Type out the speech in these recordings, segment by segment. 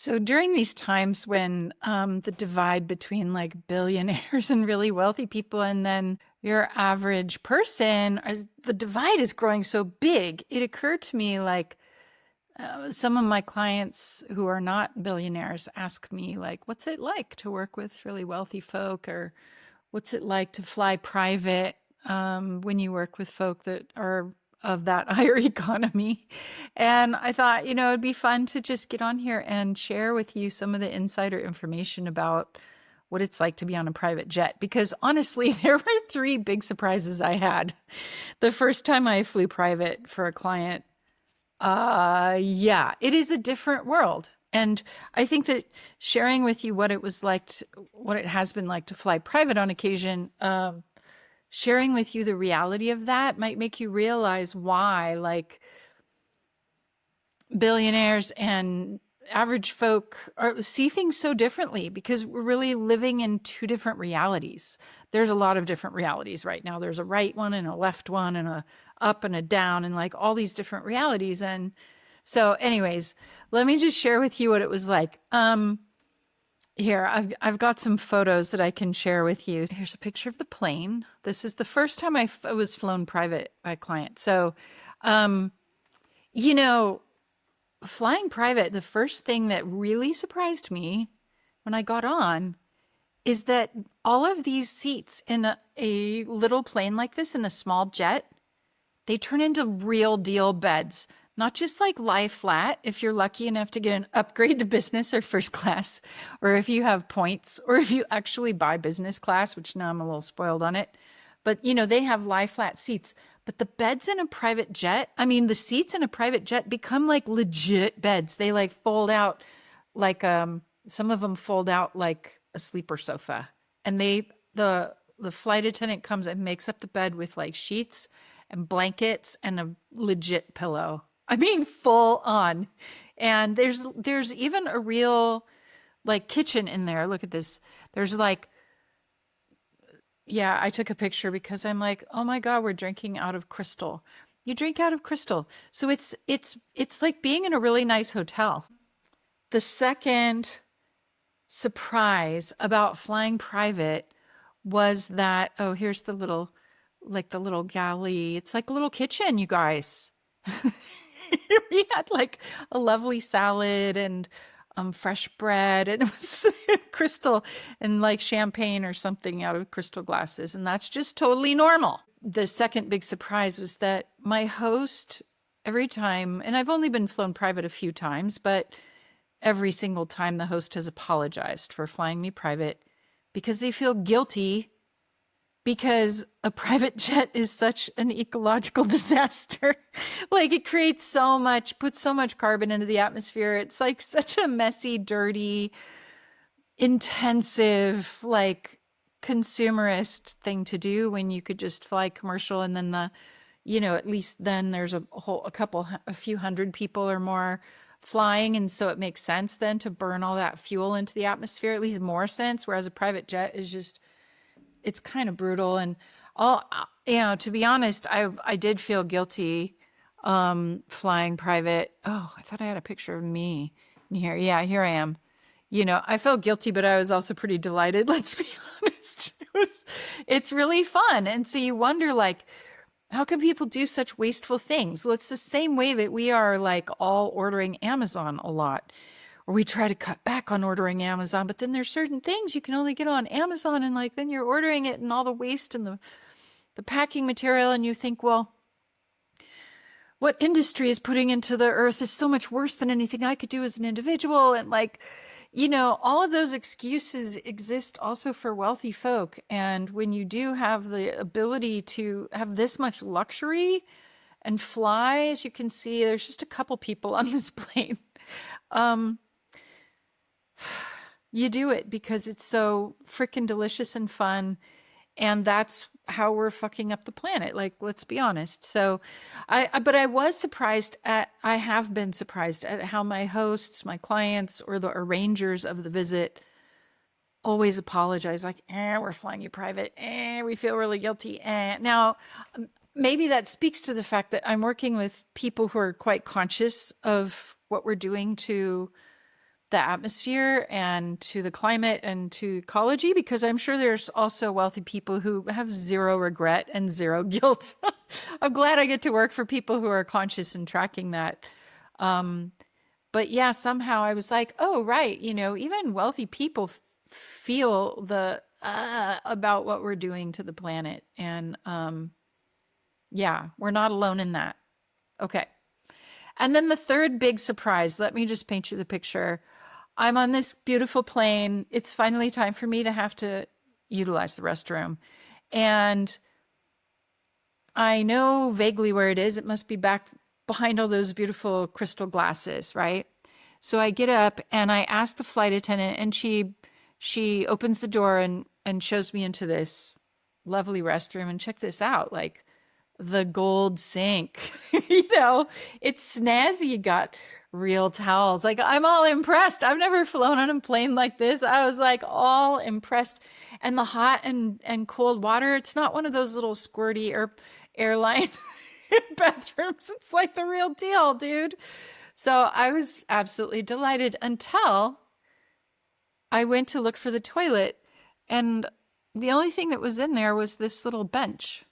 So during these times when the divide between like billionaires and really wealthy people and then your average person, the divide is growing so big, it occurred to me like some of my clients who are not billionaires ask me like, what's it like to work with really wealthy folk, or what's it like to fly private when you work with folk that are of that higher economy? And I thought, it'd be fun to just get on here and share with you some of the insider information about what it's like to be on a private jet. Because honestly, there were three big surprises I had. The first time I flew private for a client, yeah, it is a different world. And I think that sharing with you what it was like, what it has been like to fly private on occasion, sharing with you the reality of that might make you realize why, like, billionaires and average folk see things so differently, because we're really living in two different realities. There's a lot of different realities right now. There's a right one and a left one and a up and a down and like all these different realities. And so anyways, let me just share with you what it was like. Here, I've got some photos that I can share with you. Here's a picture of the plane. This is the first time I was flown private by a client. So, you know, flying private, the first thing that really surprised me when I got on is that all of these seats in a little plane like this, in a small jet, they turn into real deal beds. Not just like lie flat if you're lucky enough to get an upgrade to business or first class, or if you have points, or if you actually buy business class, which now I'm a little spoiled on it. But they have lie flat seats. But the beds in a private jet, I mean, the seats in a private jet become like legit beds. They like fold out like some of them fold out like a sleeper sofa. And the flight attendant comes and makes up the bed with like sheets and blankets and a legit pillow. I mean, full on. And there's even a real like kitchen in there. Look at this. There's like, yeah, I took a picture because I'm like, oh my God, we're drinking out of crystal. You drink out of crystal. So it's like being in a really nice hotel. The second surprise about flying private was that, oh, here's the little galley. It's like a little kitchen, you guys. We had like a lovely salad and fresh bread, and it was crystal and like champagne or something out of crystal glasses. And that's just totally normal. The second big surprise was that my host, every time, and I've only been flown private a few times, but every single time the host has apologized for flying me private because they feel guilty because a private jet is such an ecological disaster. Like it puts so much carbon into the atmosphere. It's like such a messy, dirty, intensive, like consumerist thing to do when you could just fly commercial, and then at least then there's a few hundred people or more flying. And so it makes sense then to burn all that fuel into the atmosphere, at least more sense. Whereas a private jet is just, it's kind of brutal. And to be honest, I did feel guilty flying private. Oh, I thought I had a picture of me in here. Yeah, here I am. I felt guilty, but I was also pretty delighted. Let's be honest. It's really fun. And so you wonder, like, how can people do such wasteful things? Well, it's the same way that we are like all ordering Amazon a lot, or we try to cut back on ordering Amazon, but then there's certain things you can only get on Amazon, and like then you're ordering it and all the waste and the packing material, and you think, well, what industry is putting into the earth is so much worse than anything I could do as an individual. And like, all of those excuses exist also for wealthy folk. And when you do have the ability to have this much luxury and fly, as you can see, there's just a couple people on this plane. You do it because it's so freaking delicious and fun. And that's how we're fucking up the planet. Like, let's be honest. So I have been surprised at how my hosts, my clients, or the arrangers of the visit always apologize. Like, we're flying you private. We feel really guilty. Now, maybe that speaks to the fact that I'm working with people who are quite conscious of what we're doing to the atmosphere and to the climate and to ecology, because I'm sure there's also wealthy people who have zero regret and zero guilt. I'm glad I get to work for people who are conscious and tracking that. Um, but yeah, somehow I was like, oh, right, even wealthy people feel the about what we're doing to the planet. And yeah, we're not alone in that. Okay. And then the third big surprise, let me just paint you the picture. I'm on this beautiful plane. It's finally time for me to have to utilize the restroom. And I know vaguely where it is. It must be back behind all those beautiful crystal glasses, right? So I get up and I ask the flight attendant, and she opens the door and shows me into this lovely restroom. And check this out, like the gold sink. It's snazzy. You got real towels. Like, I'm all impressed. I've never flown on a plane like this. I was like all impressed. And the hot and cold water, it's not one of those little squirty airline bathrooms. It's like the real deal, dude. So I was absolutely delighted until I went to look for the toilet, and the only thing that was in there was this little bench.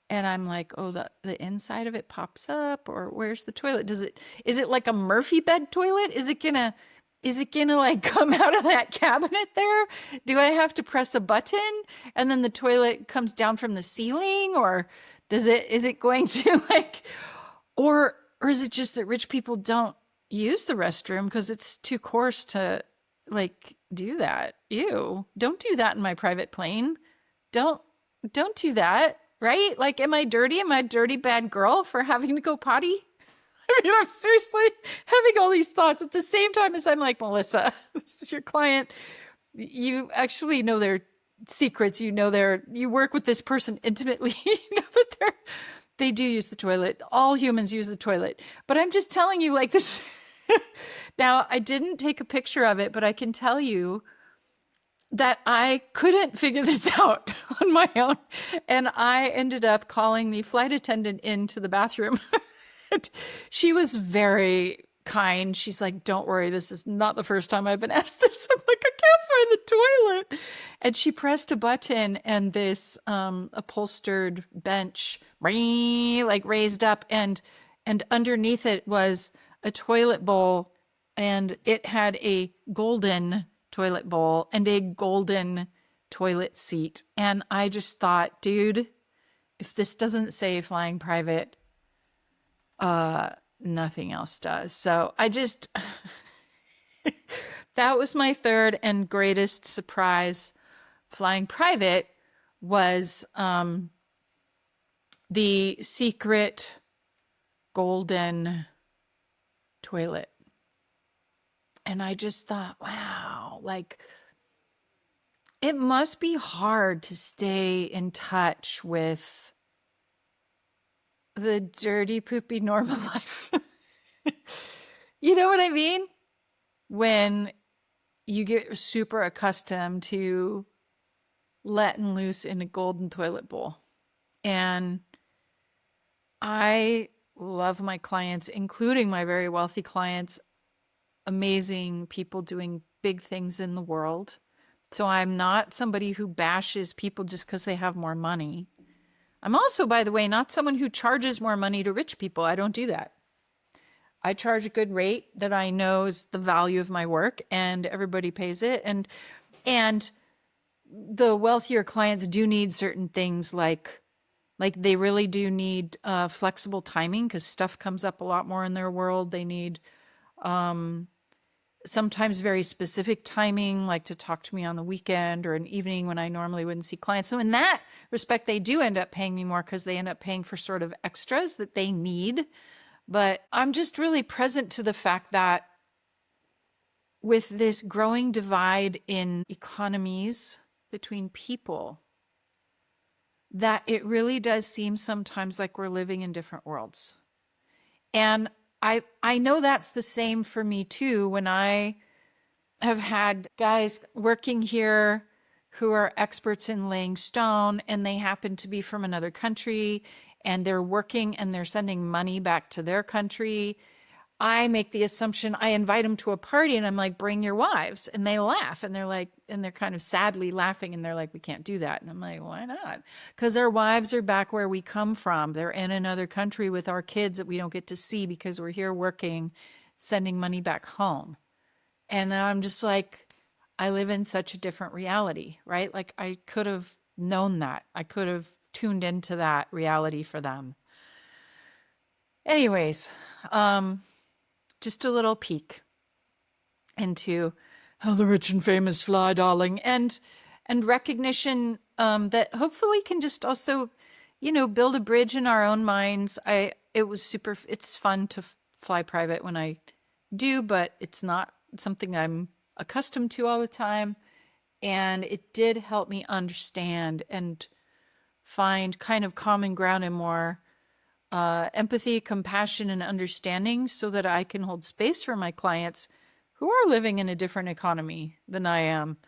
And I'm like, oh, the inside of it pops up, or where's the toilet? Is it like a Murphy bed toilet? Is it gonna like come out of that cabinet there? Do I have to press a button and then the toilet comes down from the ceiling? Or is it going to like, or is it just that rich people don't use the restroom because it's too coarse to like do that? Ew, don't do that in my private plane. Don't do that. Right? Like, am I dirty? Am I a dirty, bad girl for having to go potty? I mean, I'm seriously having all these thoughts at the same time as I'm like, Mellissa, this is your client. You actually know their secrets. You work with this person intimately. You know that they do use the toilet. All humans use the toilet. But I'm just telling you, like, this. Now, I didn't take a picture of it, but I can tell you that I couldn't figure this out on my own. And I ended up calling the flight attendant into the bathroom. She was very kind. She's like, don't worry, this is not the first time I've been asked this. I'm like, I can't find the toilet. And she pressed a button, and this upholstered bench like raised up, and underneath it was a toilet bowl, and it had a golden toilet bowl and a golden toilet seat. And I just thought, dude, if this doesn't say flying private, nothing else does. So I just, that was my third and greatest surprise. Flying private was the secret golden toilet. And I just thought, wow, like, it must be hard to stay in touch with the dirty, poopy, normal life. You know what I mean? When you get super accustomed to letting loose in a golden toilet bowl. And I love my clients, including my very wealthy clients. Amazing people doing big things in the world. So I'm not somebody who bashes people just because they have more money. I'm also, by the way, not someone who charges more money to rich people. I don't do that. I charge a good rate that I know is the value of my work, and everybody pays it. And the wealthier clients do need certain things, like they really do need flexible timing, because stuff comes up a lot more in their world. They need sometimes very specific timing, like to talk to me on the weekend or an evening when I normally wouldn't see clients. So in that respect, they do end up paying me more, because they end up paying for sort of extras that they need. But I'm just really present to the fact that with this growing divide in economies between people, that it really does seem sometimes like we're living in different worlds. And I know that's the same for me too, when I have had guys working here who are experts in laying stone, and they happen to be from another country, and they're working and they're sending money back to their country. I make the assumption, I invite them to a party and I'm like, bring your wives. And they laugh and they're like, and they're kind of sadly laughing and they're like, we can't do that. And I'm like, why not? Because our wives are back where we come from. They're in another country with our kids that we don't get to see because we're here working, sending money back home. And then I'm just like, I live in such a different reality, right? Like I could have known that. I could have tuned into that reality for them. Anyways, um, just a little peek into how the rich and famous fly, darling, and recognition that hopefully can just also, build a bridge in our own minds. It's fun to fly private when I do, but it's not something I'm accustomed to all the time. And it did help me understand and find kind of common ground and more empathy, compassion, and understanding so that I can hold space for my clients who are living in a different economy than I am,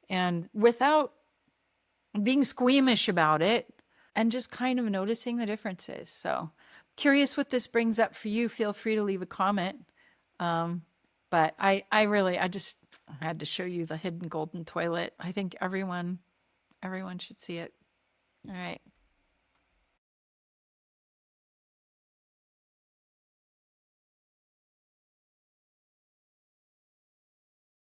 and without being squeamish about it and just kind of noticing the differences. So, curious what this brings up for you. Feel free to leave a comment. Um, but I just had to show you the hidden golden toilet. I think everyone should see it. All right.